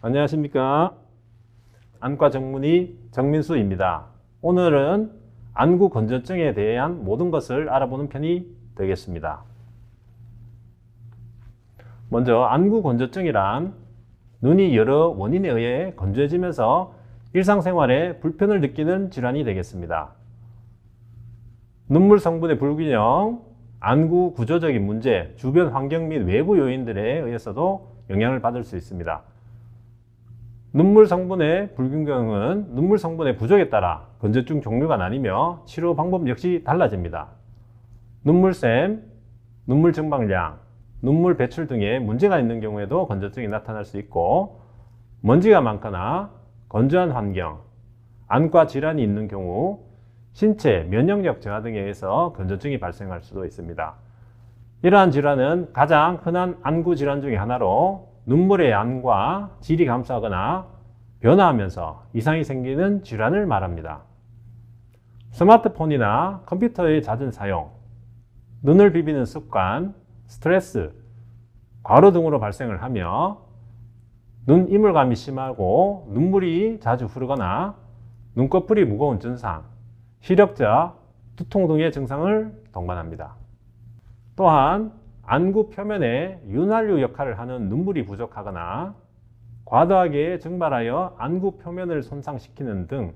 안녕하십니까. 안과 전문의 정민수입니다. 오늘은 안구 건조증에 대한 모든 것을 알아보는 편이 되겠습니다. 먼저 안구 건조증이란 눈이 여러 원인에 의해 건조해지면서 일상생활에 불편을 느끼는 질환이 되겠습니다. 눈물 성분의 불균형, 안구 구조적인 문제, 주변 환경 및 외부 요인들에 의해서도 영향을 받을 수 있습니다. 눈물 성분의 불균형은 눈물 성분의 부족에 따라 건조증 종류가 나뉘며 치료 방법 역시 달라집니다. 눈물샘, 눈물 증방량, 눈물 배출 등의 문제가 있는 경우에도 건조증이 나타날 수 있고, 먼지가 많거나 건조한 환경, 안과 질환이 있는 경우, 신체 면역력 저하 등에 의해서 건조증이 발생할 수도 있습니다. 이러한 질환은 가장 흔한 안구 질환 중에 하나로 눈물의 양과 질이 감소하거나 변화하면서 이상이 생기는 질환을 말합니다. 스마트폰이나 컴퓨터의 잦은 사용, 눈을 비비는 습관, 스트레스, 과로 등으로 발생을 하며 눈 이물감이 심하고 눈물이 자주 흐르거나 눈꺼풀이 무거운 증상, 시력자, 두통 등의 증상을 동반합니다. 또한 안구 표면에 윤활유 역할을 하는 눈물이 부족하거나 과도하게 증발하여 안구 표면을 손상시키는 등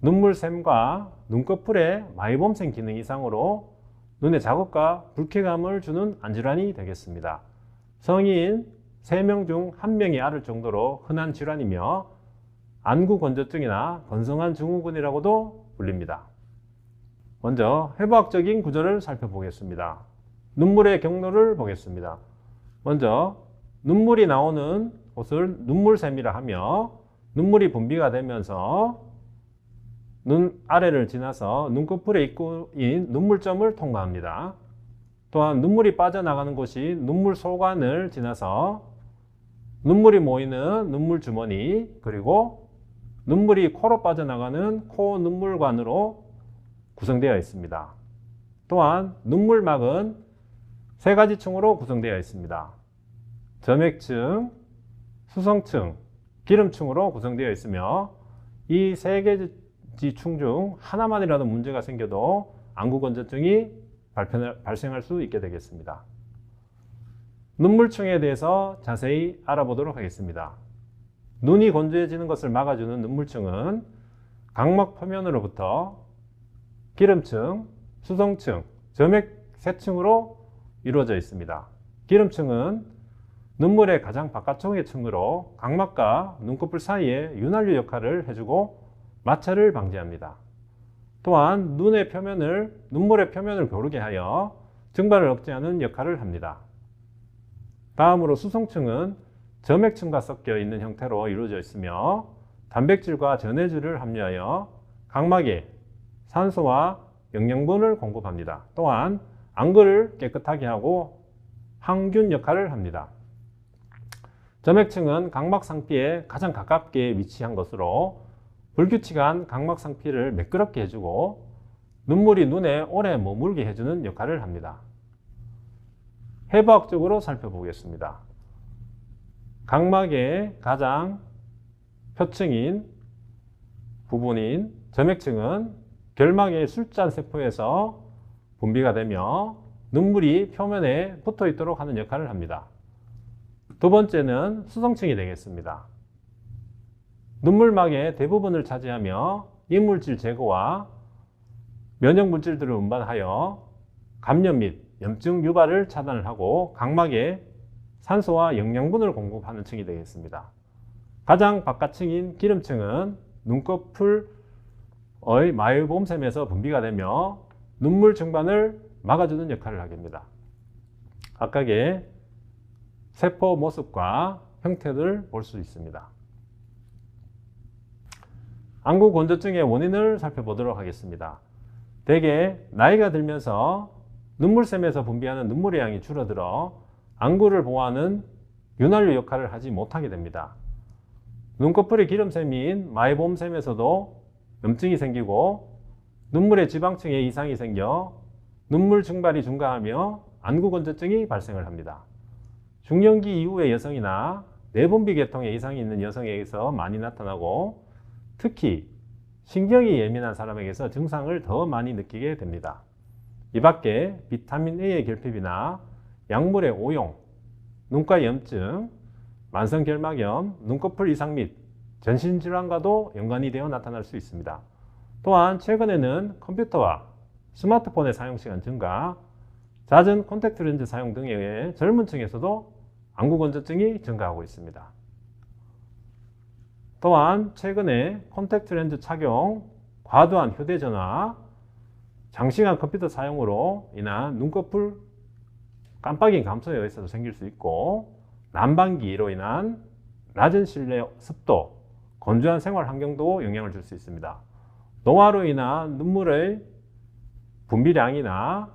눈물샘과 눈꺼풀의 마이봄샘 기능 이상으로 눈에 자극과 불쾌감을 주는 안질환이 되겠습니다. 성인 3명 중 1명이 앓을 정도로 흔한 질환이며 안구 건조증이나 건성한 증후군이라고도 불립니다. 먼저 해부학적인 구조를 살펴보겠습니다. 눈물의 경로를 보겠습니다. 먼저 눈물이 나오는 곳을 눈물샘이라 하며 눈물이 분비가 되면서 눈 아래를 지나서 눈꺼풀의 입구인 눈물점을 통과합니다. 또한 눈물이 빠져나가는 곳이 눈물 소관을 지나서 눈물이 모이는 눈물 주머니, 그리고 눈물이 코로 빠져나가는 코 눈물관으로 구성되어 있습니다. 또한 눈물막은 3가지 층으로 구성되어 있습니다. 점액층, 수성층, 기름층으로 구성되어 있으며 이 3가지 층 중 하나만이라도 문제가 생겨도 안구 건조증이 발생할 수 있게 되겠습니다. 눈물층에 대해서 자세히 알아보도록 하겠습니다. 눈이 건조해지는 것을 막아주는 눈물층은 각막 표면으로부터 기름층, 수성층, 점액 3층으로 이루어져 있습니다. 기름층은 눈물의 가장 바깥쪽의 층으로 각막과 눈꺼풀 사이에 윤활유 역할을 해주고 마찰을 방지합니다. 또한 눈물의 표면을 고르게 하여 증발을 억제하는 역할을 합니다. 다음으로 수성층은 점액층과 섞여 있는 형태로 이루어져 있으며 단백질과 전해질을 함유하여 각막에 산소와 영양분을 공급합니다. 또한 안구를 깨끗하게 하고 항균 역할을 합니다. 점액층은 각막 상피에 가장 가깝게 위치한 것으로 불규칙한 각막 상피를 매끄럽게 해주고 눈물이 눈에 오래 머물게 해주는 역할을 합니다. 해부학적으로 살펴보겠습니다. 각막의 가장 표층인 부분인 점액층은 결막의 술잔 세포에서 분비가 되며 눈물이 표면에 붙어 있도록 하는 역할을 합니다. 두 번째는 수성층이 되겠습니다. 눈물막의 대부분을 차지하며 이물질 제거와 면역물질들을 운반하여 감염 및 염증 유발을 차단을 하고 각막에 산소와 영양분을 공급하는 층이 되겠습니다. 가장 바깥층인 기름층은 눈꺼풀의 마이봄샘에서 분비가 되며 눈물 증반을 막아주는 역할을 하게 됩니다. 각각의 세포 모습과 형태를 볼 수 있습니다. 안구 건조증의 원인을 살펴보도록 하겠습니다. 대개 나이가 들면서 눈물샘에서 분비하는 눈물의 양이 줄어들어 안구를 보호하는 윤활유 역할을 하지 못하게 됩니다. 눈꺼풀의 기름샘인 마이봄샘에서도 염증이 생기고 눈물의 지방층에 이상이 생겨 눈물 증발이 증가하며 안구 건조증이 발생을 합니다. 중년기 이후의 여성이나 내분비 계통에 이상이 있는 여성에게서 많이 나타나고 특히 신경이 예민한 사람에게서 증상을 더 많이 느끼게 됩니다. 이 밖에 비타민 A의 결핍이나 약물의 오용, 눈가 염증, 만성결막염, 눈꺼풀 이상 및 전신질환과도 연관이 되어 나타날 수 있습니다. 또한 최근에는 컴퓨터와 스마트폰의 사용시간 증가, 잦은 콘택트 렌즈 사용 등에 의해 젊은 층에서도 안구건조증이 증가하고 있습니다. 또한 최근에 콘택트 렌즈 착용, 과도한 휴대전화, 장시간 컴퓨터 사용으로 인한 눈꺼풀 깜빡이 감소에 의해서도 생길 수 있고, 난방기로 인한 낮은 실내 습도, 건조한 생활 환경도 영향을 줄 수 있습니다. 노화로 인한 눈물의 분비량이나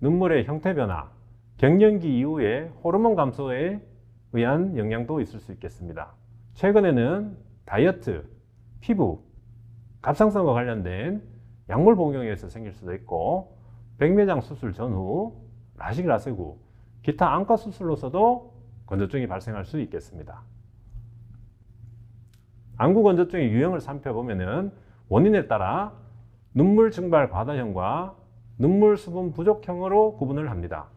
눈물의 형태 변화, 갱년기 이후에 호르몬 감소에 의한 영향도 있을 수 있겠습니다. 최근에는 다이어트, 피부, 갑상선과 관련된 약물 복용에 의해서 생길 수도 있고, 백내장 수술 전후, 라식 라섹 후, 기타 안과 수술로서도 건조증이 발생할 수 있겠습니다. 안구 건조증의 유형을 살펴보면 원인에 따라 눈물 증발 과다형과 눈물 수분 부족형으로 구분을 합니다.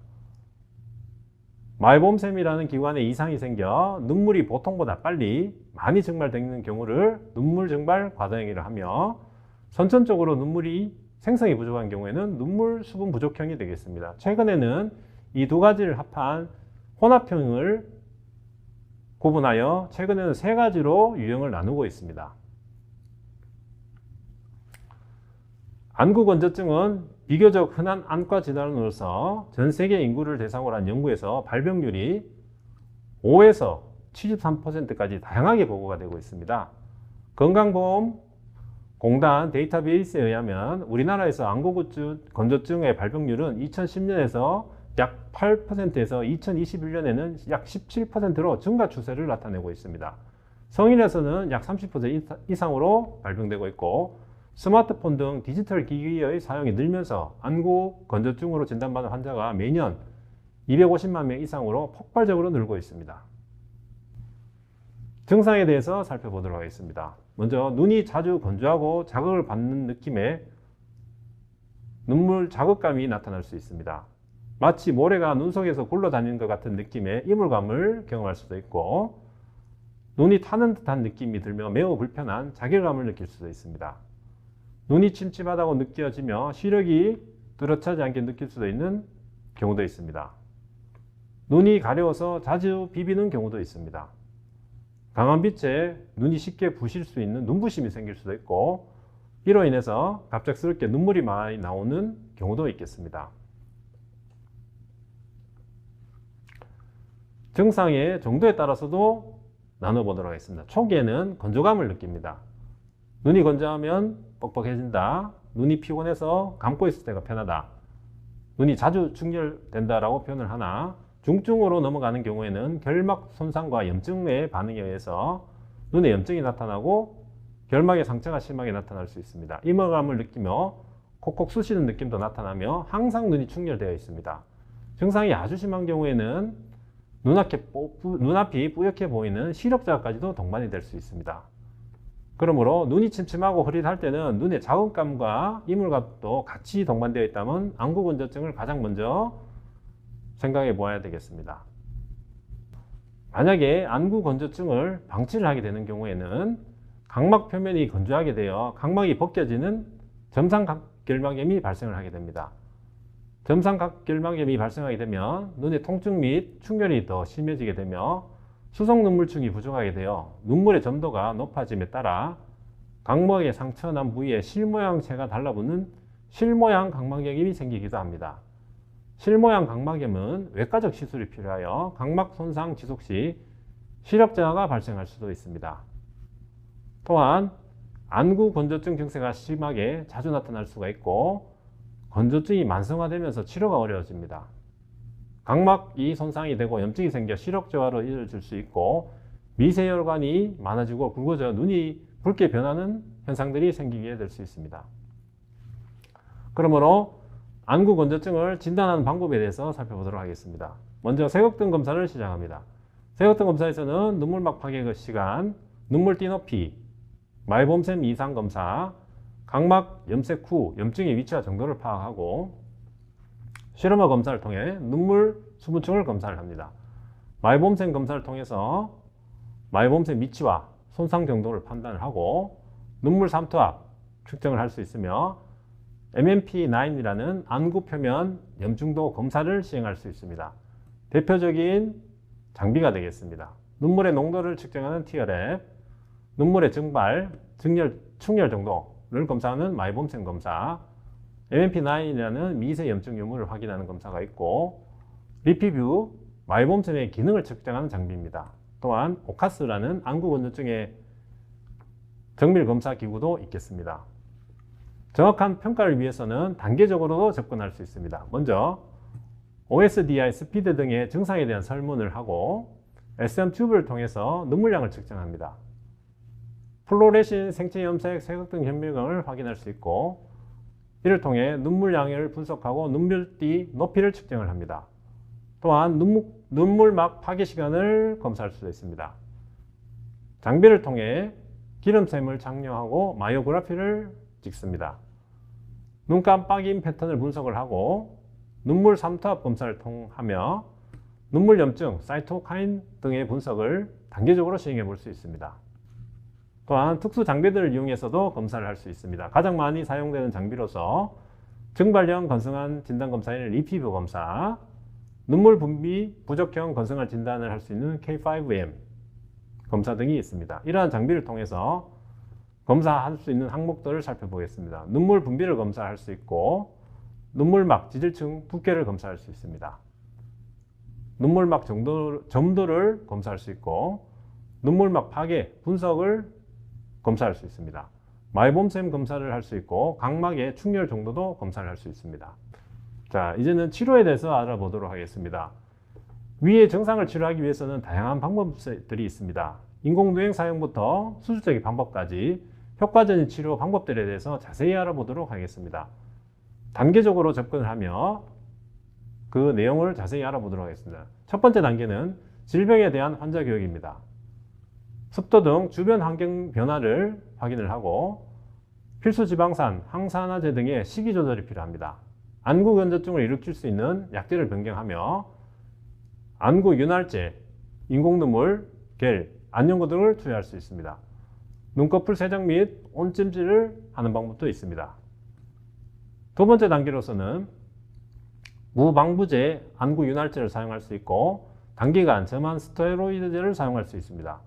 말봄샘이라는 기관에 이상이 생겨 눈물이 보통보다 빨리 많이 증발되는 경우를 눈물 증발 과다형이라 하며, 선천적으로 눈물이 생성이 부족한 경우에는 눈물 수분 부족형이 되겠습니다. 최근에는 이 두 가지를 합한 혼합형을 구분하여 최근에는 세 가지로 유형을 나누고 있습니다. 안구 건조증은 비교적 흔한 안과 질환으로서 전 세계 인구를 대상으로 한 연구에서 발병률이 5에서 73%까지 다양하게 보고가 되고 있습니다. 건강보험공단 데이터베이스에 의하면 우리나라에서 안구 건조증의 발병률은 2010년에서 약 8%에서 2021년에는 약 17%로 증가 추세를 나타내고 있습니다. 성인에서는 약 30% 이상으로 발병되고 있고, 스마트폰 등 디지털 기기의 사용이 늘면서 안구 건조증으로 진단받은 환자가 매년 250만 명 이상으로 폭발적으로 늘고 있습니다. 증상에 대해서 살펴보도록 하겠습니다. 먼저 눈이 자주 건조하고 자극을 받는 느낌의 눈물 자극감이 나타날 수 있습니다. 마치 모래가 눈 속에서 굴러다니는 것 같은 느낌의 이물감을 경험할 수도 있고, 눈이 타는 듯한 느낌이 들며 매우 불편한 자괴감을 느낄 수도 있습니다. 눈이 침침하다고 느껴지며 시력이 뚜렷하지 않게 느낄 수도 있는 경우도 있습니다. 눈이 가려워서 자주 비비는 경우도 있습니다. 강한 빛에 눈이 쉽게 부실 수 있는 눈부심이 생길 수도 있고, 이로 인해서 갑작스럽게 눈물이 많이 나오는 경우도 있겠습니다. 증상의 정도에 따라서도 나눠보도록 하겠습니다. 초기에는 건조감을 느낍니다. 눈이 건조하면 뻑뻑해진다, 눈이 피곤해서 감고 있을 때가 편하다, 눈이 자주 충혈된다라고 표현을 하나, 중증으로 넘어가는 경우에는 결막 손상과 염증의 반응에 의해서 눈에 염증이 나타나고 결막의 상처가 심하게 나타날 수 있습니다. 이물감을 느끼며 콕콕 쑤시는 느낌도 나타나며 항상 눈이 충혈되어 있습니다. 증상이 아주 심한 경우에는 눈앞이 뿌옇게 보이는 시력자까지도 동반이 될 수 있습니다. 그러므로 눈이 침침하고 흐릿할 때는 눈의 자극감과 이물감도 같이 동반되어 있다면 안구 건조증을 가장 먼저 생각해 보아야 되겠습니다. 만약에 안구 건조증을 방치를 하게 되는 경우에는 각막 표면이 건조하게 되어 각막이 벗겨지는 점상각결막염이 발생을 하게 됩니다. 점상각결막염이 발생하게 되면 눈의 통증 및 충혈이 더 심해지게 되며 수송눈물층이 부족하게 되어 눈물의 점도가 높아짐에 따라 각막의 상처난 부위에 실모양체가 달라붙는 실모양 각막염이 생기기도 합니다. 실모양 각막염은 외과적 시술이 필요하여 각막 손상 지속 시 시력저하가 발생할 수도 있습니다. 또한 안구 건조증 증세가 심하게 자주 나타날 수가 있고, 건조증이 만성화되면서 치료가 어려워집니다. 각막이 손상이 되고 염증이 생겨 시력저하로 이어질 수 있고, 미세혈관이 많아지고 굵어져 눈이 붉게 변하는 현상들이 생기게 될 수 있습니다. 그러므로 안구 건조증을 진단하는 방법에 대해서 살펴보도록 하겠습니다. 먼저 색역등 검사를 시작합니다. 세각등 검사에서는 눈물막 파괴 시간, 눈물 띠높이, 마이봄샘 이상 검사, 각막 염색 후 염증의 위치와 정도를 파악하고 실험화 검사를 통해 눈물 수분층을 검사를 합니다. 마이봄샘 검사를 통해서 마이봄샘 위치와 손상 정도를 판단을 하고 눈물 삼투압 측정을 할 수 있으며 MMP9이라는 안구 표면 염증도 검사를 시행할 수 있습니다. 대표적인 장비가 되겠습니다. 눈물의 농도를 측정하는 티어랩, 눈물의 증발, 충혈 정도를 검사하는 마이봄샘 검사, MMP9이라는 미세 염증 유무를 확인하는 검사가 있고, 리피뷰, 마이봄샘의 기능을 측정하는 장비입니다. 또한 오카스라는 안구 건조증의 정밀 검사 기구도 있겠습니다. 정확한 평가를 위해서는 단계적으로 접근할 수 있습니다. 먼저 OSDI, 스피드 등의 증상에 대한 설문을 하고 SM 튜브를 통해서 눈물량을 측정합니다. 플로레신, 생체 염색, 세각등 현미경을 확인할 수 있고 이를 통해 눈물량을 분석하고 눈물띠 높이를 측정을 합니다. 또한 눈물막 파괴 시간을 검사할 수도 있습니다. 장비를 통해 기름샘을 장려하고 마이오그라피를 찍습니다. 눈 깜빡임 패턴을 분석을 하고 눈물 삼투압 검사를 통하며 눈물 염증, 사이토카인 등의 분석을 단계적으로 시행해 볼 수 있습니다. 또한 특수 장비들을 이용해서도 검사를 할 수 있습니다. 가장 많이 사용되는 장비로서 증발형 건성한 진단검사인 리피뷰 검사, 눈물 분비 부족형 건성한 진단을 할 수 있는 K5M 검사 등이 있습니다. 이러한 장비를 통해서 검사할 수 있는 항목들을 살펴보겠습니다. 눈물 분비를 검사할 수 있고 눈물막 지질층 두께를 검사할 수 있습니다. 눈물막 점도를 검사할 수 있고 눈물막 파괴 분석을 검사할 수 있습니다. 마이봄샘 검사를 할 수 있고 각막의 충혈 정도도 검사를 할 수 있습니다. 자, 이제는 치료에 대해서 알아보도록 하겠습니다. 위의 증상을 치료하기 위해서는 다양한 방법들이 있습니다. 인공누행 사용부터 수술적인 방법까지 효과적인 치료 방법들에 대해서 자세히 알아보도록 하겠습니다. 단계적으로 접근을 하며 그 내용을 자세히 알아보도록 하겠습니다. 첫 번째 단계는 질병에 대한 환자 교육입니다. 습도 등 주변 환경 변화를 확인을 하고 필수 지방산, 항산화제 등의 식이 조절이 필요합니다. 안구 건조증을 일으킬 수 있는 약제를 변경하며 안구 윤활제, 인공눈물, 겔, 안연고 등을 투여할 수 있습니다. 눈꺼풀 세정 및 온찜질을 하는 방법도 있습니다. 두 번째 단계로서는 무방부제 안구 윤활제를 사용할 수 있고 단기간 저만 스테로이드제를 사용할 수 있습니다.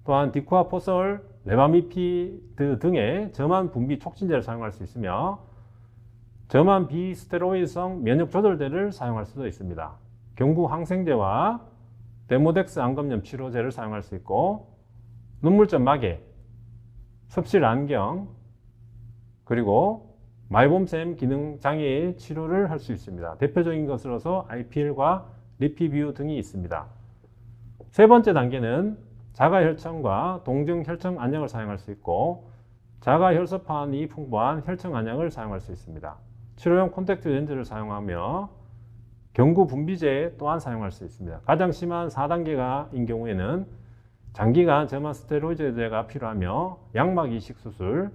또한 디쿠아포솔, 레바미피드 등의 저만 분비 촉진제를 사용할 수 있으며 저만 비스테로이드성 면역 조절제를 사용할 수도 있습니다. 경구 항생제와 데모덱스 안검염 치료제를 사용할 수 있고 눈물점 마개, 습실 안경, 그리고 마이봄샘 기능 장애의 치료를 할 수 있습니다. 대표적인 것으로서 IPL과 리피뷰 등이 있습니다. 세 번째 단계는 자가혈청과 동정혈청 안약을 사용할 수 있고 자가혈소판이 풍부한 혈청 안약을 사용할 수 있습니다. 치료용 콘택트 렌즈를 사용하며 경구 분비제 또한 사용할 수 있습니다. 가장 심한 4단계가인 경우에는 장기간 저만 스테로이드제가 필요하며 양막 이식 수술,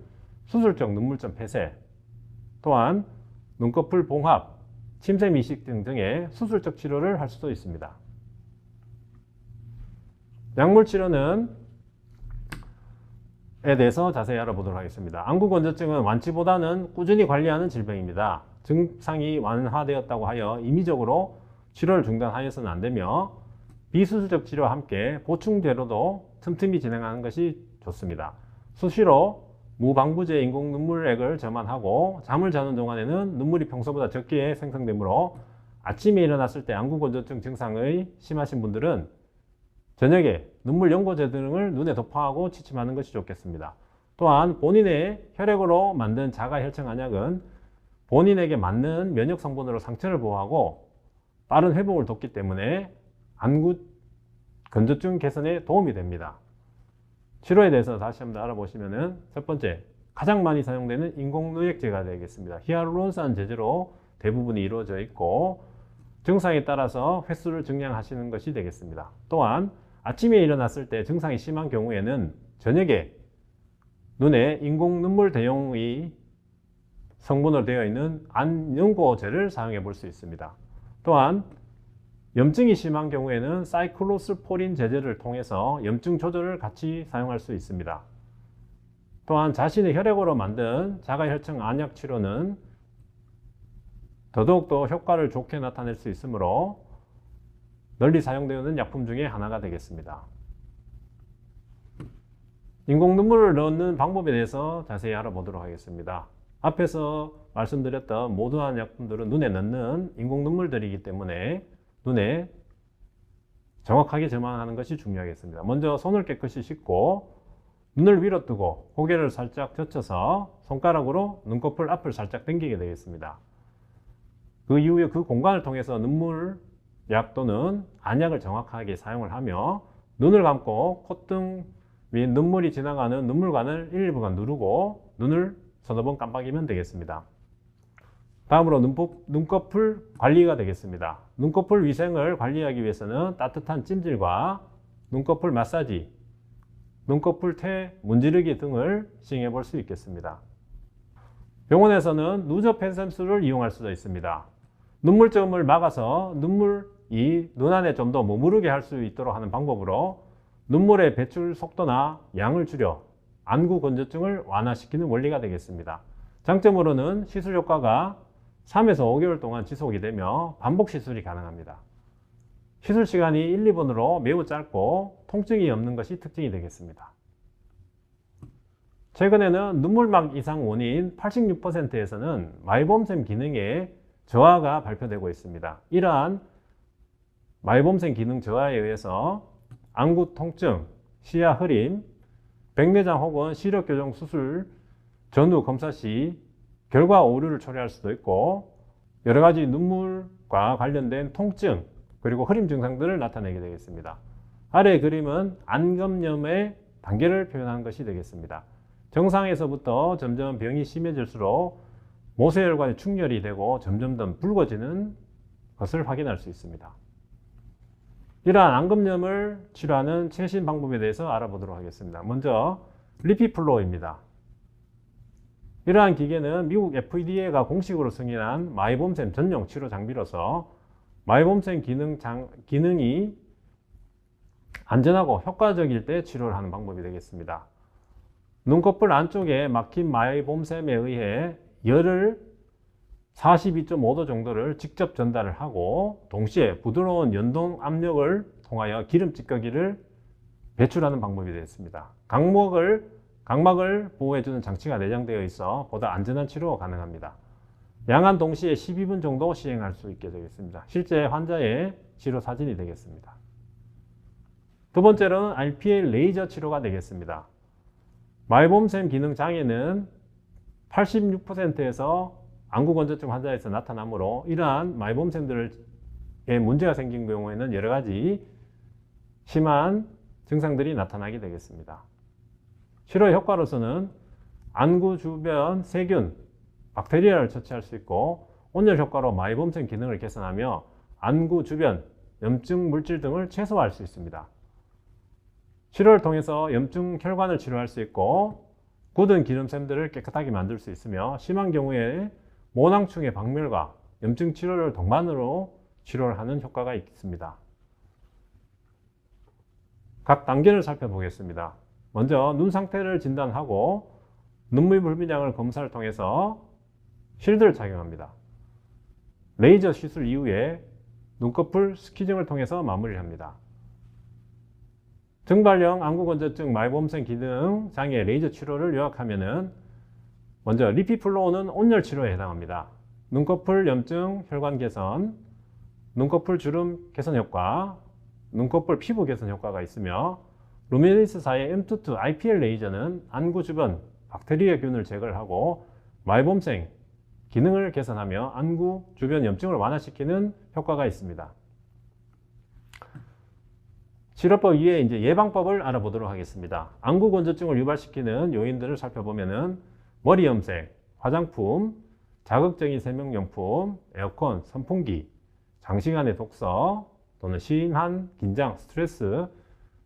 수술적 눈물점 폐쇄, 또한 눈꺼풀 봉합, 침샘 이식 등의 수술적 치료를 할 수도 있습니다. 약물 치료는 에 대해서 자세히 알아보도록 하겠습니다. 안구 건조증은 완치보다는 꾸준히 관리하는 질병입니다. 증상이 완화되었다고 하여 임의적으로 치료를 중단하여서는 안 되며 비수술적 치료와 함께 보충제로도 틈틈이 진행하는 것이 좋습니다. 수시로 무방부제 인공 눈물액을 저만하고 잠을 자는 동안에는 눈물이 평소보다 적게 생성되므로 아침에 일어났을 때 안구 건조증 증상이 심하신 분들은 저녁에 눈물 연고제 등을 눈에 도포하고 취침하는 것이 좋겠습니다. 또한 본인의 혈액으로 만든 자가혈청 안약은 본인에게 맞는 면역 성분으로 상처를 보호하고 빠른 회복을 돕기 때문에 안구 건조증 개선에 도움이 됩니다. 치료에 대해서 다시 한번 알아보시면은 첫 번째, 가장 많이 사용되는 인공누액제가 되겠습니다. 히알루론산 제제로 대부분이 이루어져 있고 증상에 따라서 횟수를 증량하시는 것이 되겠습니다. 또한 아침에 일어났을 때 증상이 심한 경우에는 저녁에 눈에 인공 눈물 대용의 성분으로 되어 있는 안연고제를 사용해 볼 수 있습니다. 또한 염증이 심한 경우에는 사이클로스포린 제제를 통해서 염증 조절을 같이 사용할 수 있습니다. 또한 자신의 혈액으로 만든 자가혈청 안약 치료는 더더욱더 효과를 좋게 나타낼 수 있으므로 널리 사용되는 약품 중에 하나가 되겠습니다. 인공 눈물을 넣는 방법에 대해서 자세히 알아보도록 하겠습니다. 앞에서 말씀드렸던 모든 약품들은 눈에 넣는 인공 눈물들이기 때문에 눈에 정확하게 점화하는 것이 중요하겠습니다. 먼저 손을 깨끗이 씻고 눈을 위로 뜨고 고개를 살짝 젖혀서 손가락으로 눈꺼풀 앞을 살짝 당기게 되겠습니다. 그 이후에 그 공간을 통해서 눈물약 또는 안약을 정확하게 사용을 하며 눈을 감고 콧등 위 눈물이 지나가는 눈물관을 1, 2분간 누르고 눈을 서너 번 깜빡이면 되겠습니다. 다음으로 눈꺼풀 관리가 되겠습니다. 눈꺼풀 위생을 관리하기 위해서는 따뜻한 찜질과 눈꺼풀 마사지, 눈꺼풀 테 문지르기 등을 시행해 볼 수 있겠습니다. 병원에서는 누저 펜센스를 이용할 수도 있습니다. 눈물점을 막아서 눈물이 눈 안에 좀 더 머무르게 할 수 있도록 하는 방법으로 눈물의 배출 속도나 양을 줄여 안구 건조증을 완화시키는 원리가 되겠습니다. 장점으로는 시술 효과가 3에서 5개월 동안 지속이 되며 반복 시술이 가능합니다. 시술 시간이 1, 2분으로 매우 짧고 통증이 없는 것이 특징이 되겠습니다. 최근에는 눈물막 이상 원인 86%에서는 마이봄샘 기능의 저하가 발표되고 있습니다. 이러한 마이봄샘 기능 저하에 의해서 안구 통증, 시야 흐림, 백내장 혹은 시력 교정 수술 전후 검사 시 결과 오류를 초래할 수도 있고 여러 가지 눈물과 관련된 통증 그리고 흐림 증상들을 나타내게 되겠습니다. 아래 그림은 안검염의 단계를 표현한 것이 되겠습니다. 정상에서부터 점점 병이 심해질수록 모세혈관에 충혈이 되고 점점 더 붉어지는 것을 확인할 수 있습니다. 이러한 안검염을 치료하는 최신 방법에 대해서 알아보도록 하겠습니다. 먼저 리피플로우입니다. 이러한 기계는 미국 FDA가 공식으로 승인한 마이봄샘 전용 치료 장비로서 마이봄샘 기능이 안전하고 효과적일 때 치료를 하는 방법이 되겠습니다. 눈꺼풀 안쪽에 막힌 마이봄샘에 의해 열을 42.5도 정도를 직접 전달을 하고 동시에 부드러운 연동 압력을 통하여 기름 찌꺼기를 배출하는 방법이 되겠습니다. 각막을 보호해주는 장치가 내장되어 있어 보다 안전한 치료가 가능합니다. 양안 동시에 12분 정도 시행할 수 있게 되겠습니다. 실제 환자의 치료 사진이 되겠습니다. 두 번째로는 RPL 레이저 치료가 되겠습니다. 마이봄샘 기능 장애는 86%에서 안구 건조증 환자에서 나타나므로 이러한 마이봄샘들에 문제가 생긴 경우에는 여러 가지 심한 증상들이 나타나게 되겠습니다. 치료 효과로서는 안구 주변 세균, 박테리아를 처치할 수 있고 온열 효과로 마이봄샘 기능을 개선하며 안구 주변 염증 물질 등을 최소화할 수 있습니다. 치료를 통해서 염증 혈관을 치료할 수 있고 굳은 기름샘들을 깨끗하게 만들 수 있으며 심한 경우에 모낭충의 박멸과 염증 치료를 동반으로 치료를 하는 효과가 있습니다. 각 단계를 살펴보겠습니다. 먼저 눈 상태를 진단하고 눈물 불균형을 검사를 통해서 실드를 착용합니다. 레이저 시술 이후에 눈꺼풀 스키징을 통해서 마무리를 합니다. 증발형 안구건조증 마이봄샘 기능 장애 레이저 치료를 요약하면은 먼저 리피플로우는 온열 치료에 해당합니다. 눈꺼풀 염증 혈관 개선, 눈꺼풀 주름 개선 효과, 눈꺼풀 피부 개선 효과가 있으며 루미니스사의 M22 IPL 레이저는 안구 주변 박테리아균을 제거를 하고 마이봄샘 기능을 개선하며 안구 주변 염증을 완화시키는 효과가 있습니다. 치료법 이외에 이제 예방법을 알아보도록 하겠습니다. 안구 건조증을 유발시키는 요인들을 살펴보면은 머리 염색, 화장품, 자극적인 세명용품, 에어컨, 선풍기, 장시간의 독서 또는 심한 긴장, 스트레스,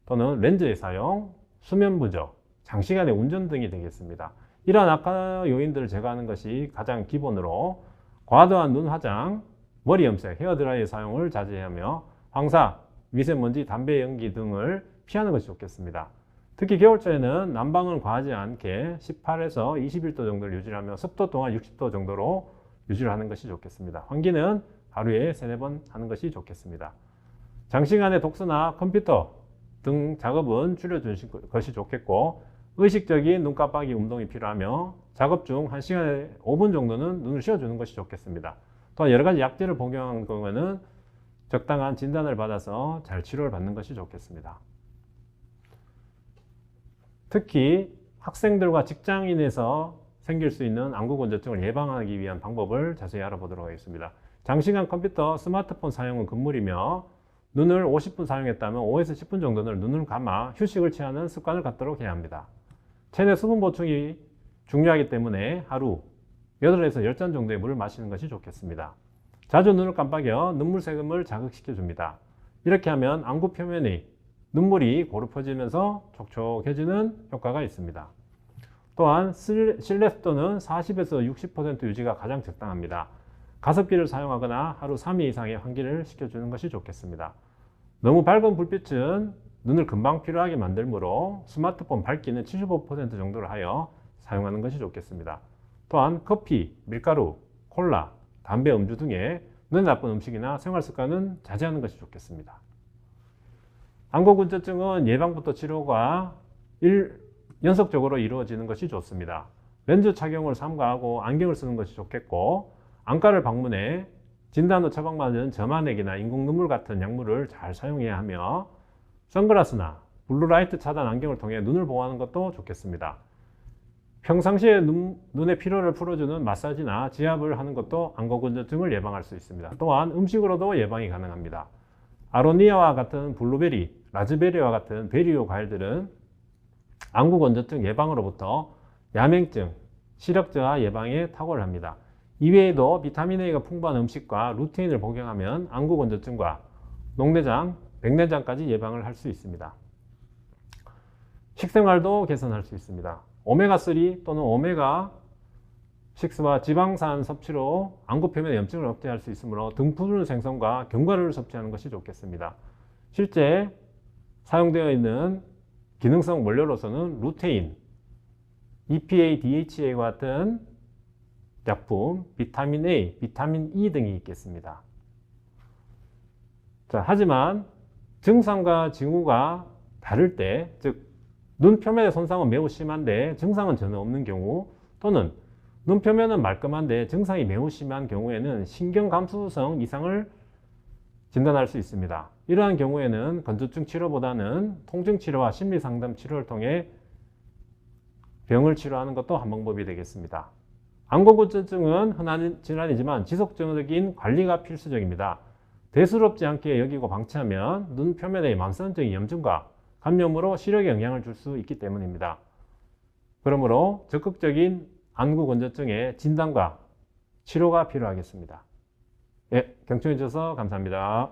또는 렌즈의 사용, 수면 부족, 장시간의 운전 등이 되겠습니다. 이러한 악화 요인들을 제거하는 것이 가장 기본으로 과도한 눈 화장, 머리 염색, 헤어드라이어 사용을 자제하며 황사, 미세먼지, 담배 연기 등을 피하는 것이 좋겠습니다. 특히 겨울철에는 난방을 과하지 않게 18에서 21도 정도를 유지하며 습도 또한 60도 정도로 유지를 하는 것이 좋겠습니다. 환기는 하루에 3-4번 하는 것이 좋겠습니다. 장시간의 독서나 컴퓨터 등 작업은 줄여주는 것이 좋겠고, 의식적인 눈 깜빡이 운동이 필요하며 작업 중 1시간에 5분 정도는 눈을 쉬어주는 것이 좋겠습니다. 또한 여러 가지 약제를 복용하는 경우에는 적당한 진단을 받아서 잘 치료를 받는 것이 좋겠습니다. 특히 학생들과 직장인에서 생길 수 있는 안구건조증을 예방하기 위한 방법을 자세히 알아보도록 하겠습니다. 장시간 컴퓨터, 스마트폰 사용은 금물이며 눈을 50분 사용했다면 5에서 10분 정도는 눈을 감아 휴식을 취하는 습관을 갖도록 해야 합니다. 체내 수분 보충이 중요하기 때문에 하루 8에서 10잔 정도의 물을 마시는 것이 좋겠습니다. 자주 눈을 깜빡여 눈물 세금을 자극시켜 줍니다. 이렇게 하면 안구 표면의 눈물이 고르퍼지면서 촉촉해지는 효과가 있습니다. 또한 실내 습도는 40에서 60% 유지가 가장 적당합니다. 가습기를 사용하거나 하루 3회 이상의 환기를 시켜주는 것이 좋겠습니다. 너무 밝은 불빛은 눈을 금방 피로하게 만들므로 스마트폰 밝기는 75% 정도로 하여 사용하는 것이 좋겠습니다. 또한 커피, 밀가루, 콜라, 담배, 음주 등의 눈에 나쁜 음식이나 생활 습관은 자제하는 것이 좋겠습니다. 안구건조증은 예방부터 치료가 연속적으로 이루어지는 것이 좋습니다. 렌즈 착용을 삼가하고 안경을 쓰는 것이 좋겠고, 안과를 방문해 진단 후 처방받은 점화액이나 인공 눈물 같은 약물을 잘 사용해야 하며, 선글라스나 블루라이트 차단 안경을 통해 눈을 보호하는 것도 좋겠습니다. 평상시에 눈의 피로를 풀어주는 마사지나 지압을 하는 것도 안구건조증을 예방할 수 있습니다. 또한 음식으로도 예방이 가능합니다. 아로니아와 같은 블루베리, 라즈베리와 같은 베리류 과일들은 안구건조증 예방으로부터 야맹증, 시력 저하 예방에 탁월을 합니다. 이외에도 비타민 A가 풍부한 음식과 루테인을 복용하면 안구건조증과 녹내장, 백내장까지 예방을 할 수 있습니다. 식생활도 개선할 수 있습니다. 오메가3 또는 오메가6와 지방산 섭취로 안구 표면의 염증을 억제할 수 있으므로 등푸른 생선과 견과류를 섭취하는 것이 좋겠습니다. 실제 사용되어 있는 기능성 원료로서는 루테인, EPA, DHA와 같은 약품, 비타민 A, 비타민 E 등이 있겠습니다. 하지만 증상과 징후가 다를 때, 즉 눈 표면의 손상은 매우 심한데 증상은 전혀 없는 경우, 또는 눈 표면은 말끔한데 증상이 매우 심한 경우에는 신경감수성 이상을 진단할 수 있습니다. 이러한 경우에는 건조증 치료보다는 통증 치료와 심리상담 치료를 통해 병을 치료하는 것도 한 방법이 되겠습니다. 안구건조증은 흔한 질환이지만 지속적인 관리가 필수적입니다. 대수롭지 않게 여기고 방치하면 눈 표면의 만성적인 염증과 감염으로 시력에 영향을 줄 수 있기 때문입니다. 그러므로 적극적인 안구건조증의 진단과 치료가 필요하겠습니다. 경청해 주셔서 감사합니다.